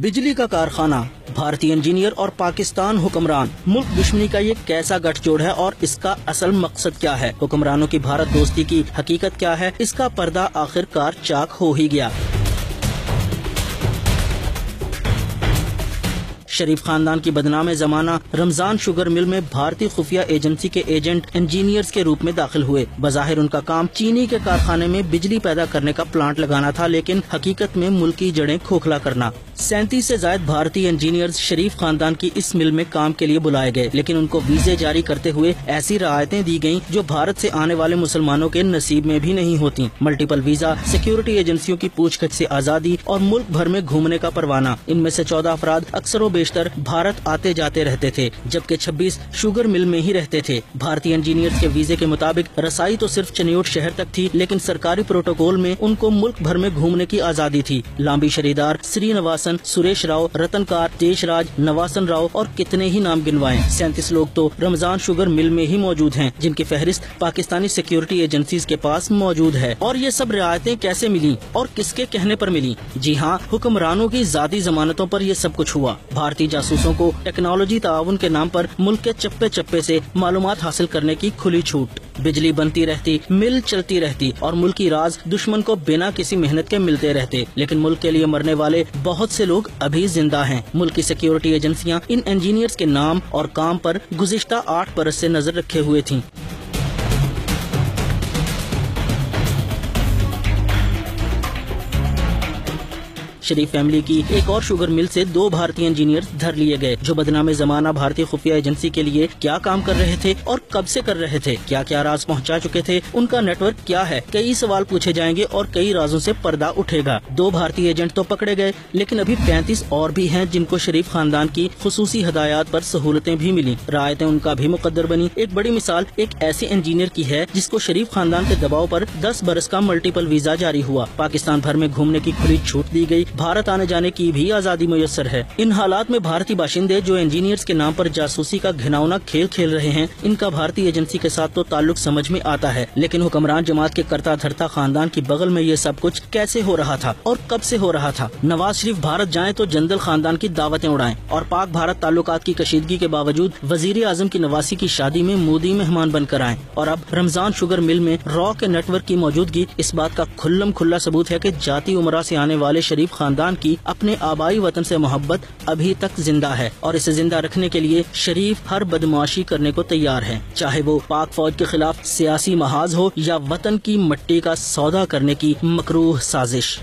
बिजली का कारखाना, भारतीय इंजीनियर और पाकिस्तान हुक्मरान, मुल्क दुश्मनी का ये कैसा गठजोड़ है और इसका असल मकसद क्या है? हुक्मरानों की भारत दोस्ती की हकीकत क्या है? इसका पर्दा आखिरकार चाक हो ही गया। शरीफ खानदान की बदनाम जमाना रमजान शुगर मिल में भारतीय खुफिया एजेंसी के एजेंट इंजीनियर्स के रूप में दाखिल हुए। बज़ाहिर उनका काम चीनी के कारखाने में बिजली पैदा करने का प्लांट लगाना था, लेकिन हकीकत में मुल्क की जड़ें खोखला करना। 37 से ज्यादा भारतीय इंजीनियर्स शरीफ खानदान की इस मिल में काम के लिए बुलाए गए, लेकिन उनको वीजे जारी करते हुए ऐसी रियायतें दी गयी जो भारत से आने वाले मुसलमानों के नसीब में भी नहीं होती। मल्टीपल वीजा, सिक्योरिटी एजेंसियों की पूछताछ से आजादी और मुल्क भर में घूमने का परवाना। इनमें से 14 अफराद अक्सर बेशतर भारत आते जाते रहते थे, जबकि 26 शुगर मिल में ही रहते थे। भारतीय इंजीनियर्स के वीजे के मुताबिक रसाई तो सिर्फ चनियोट शहर तक थी, लेकिन सरकारी प्रोटोकॉल में उनको मुल्क भर में घूमने की आजादी थी। लांबी शरीदार, श्रीनिवासन, सुरेश राव, रतनकार, देशराज, नवासन राव और कितने ही नाम गिनवाएं। 37 लोग तो रमजान शुगर मिल में ही मौजूद हैं, जिनकी फहरिस्त पाकिस्तानी सिक्योरिटी एजेंसीज के पास मौजूद है। और ये सब रियायतें कैसे मिली और किसके कहने पर मिली? जी हाँ, हुक्मरानों की जाती जमानतों पर ये सब कुछ हुआ। भारतीय जासूसों को टेक्नोलॉजी ताउन के नाम पर मुल्क के चप्पे चप्पे से मालूमात हासिल करने की खुली छूट। बिजली बनती रहती, मिल चलती रहती और मुल्की राज दुश्मन को बिना किसी मेहनत के मिलते रहते, लेकिन मुल्क के लिए मरने वाले बहुत से लोग अभी जिंदा हैं। मुल्क की सिक्योरिटी एजेंसियां इन इंजीनियर्स के नाम और काम पर गुज़िश्ता 8 बरस से नजर रखे हुए थीं। शरीफ फैमिली की एक और शुगर मिल से 2 भारतीय इंजीनियर धर लिए गए, जो बदनामे जमाना भारतीय खुफिया एजेंसी के लिए क्या काम कर रहे थे और कब से कर रहे थे, क्या क्या राज पहुंचा चुके थे, उनका नेटवर्क क्या है। कई सवाल पूछे जाएंगे और कई राजों से पर्दा उठेगा। 2 भारतीय एजेंट तो पकड़े गए, लेकिन अभी 35 और भी हैं जिनको शरीफ खानदान की खुसूसी हदायत पर सहूलतें भी मिली। रायतें उनका भी मुकद्दर बनी। एक बड़ी मिसाल एक ऐसे इंजीनियर की है जिसको शरीफ खानदान के दबाव पर 10 बरस का मल्टीपल वीजा जारी हुआ। पाकिस्तान भर में घूमने की खुली छूट दी गई। भारत आने जाने की भी आजादी मुयस्सर है। इन हालात में भारतीय बाशिंदे जो इंजीनियर्स के नाम पर जासूसी का घिनौना खेल खेल रहे हैं, इनका भारतीय एजेंसी के साथ तो ताल्लुक समझ में आता है, लेकिन हुक्मरान जमात के करता धरता खानदान की बगल में ये सब कुछ कैसे हो रहा था और कब से हो रहा था? नवाज शरीफ भारत जाएं तो जंदल खानदान की दावतें उड़ाएं और पाक भारत ताल्लुकात की कशीदगी के बावजूद वजीर आजम की नवासी की शादी में मोदी मेहमान बनकर आए। और अब रमजान शुगर मिल में रॉ के नेटवर्क की मौजूदगी इस बात का खुल्लम खुल्ला सबूत है कि जाती उमरा से आने वाले शरीफ खानदान की अपने आबाई वतन से मोहब्बत अभी तक जिंदा है, और इसे जिंदा रखने के लिए शरीफ हर बदमाशी करने को तैयार है, चाहे वो पाक फौज के खिलाफ सियासी महाज हो या वतन की मट्टी का सौदा करने की मकरूह साजिश।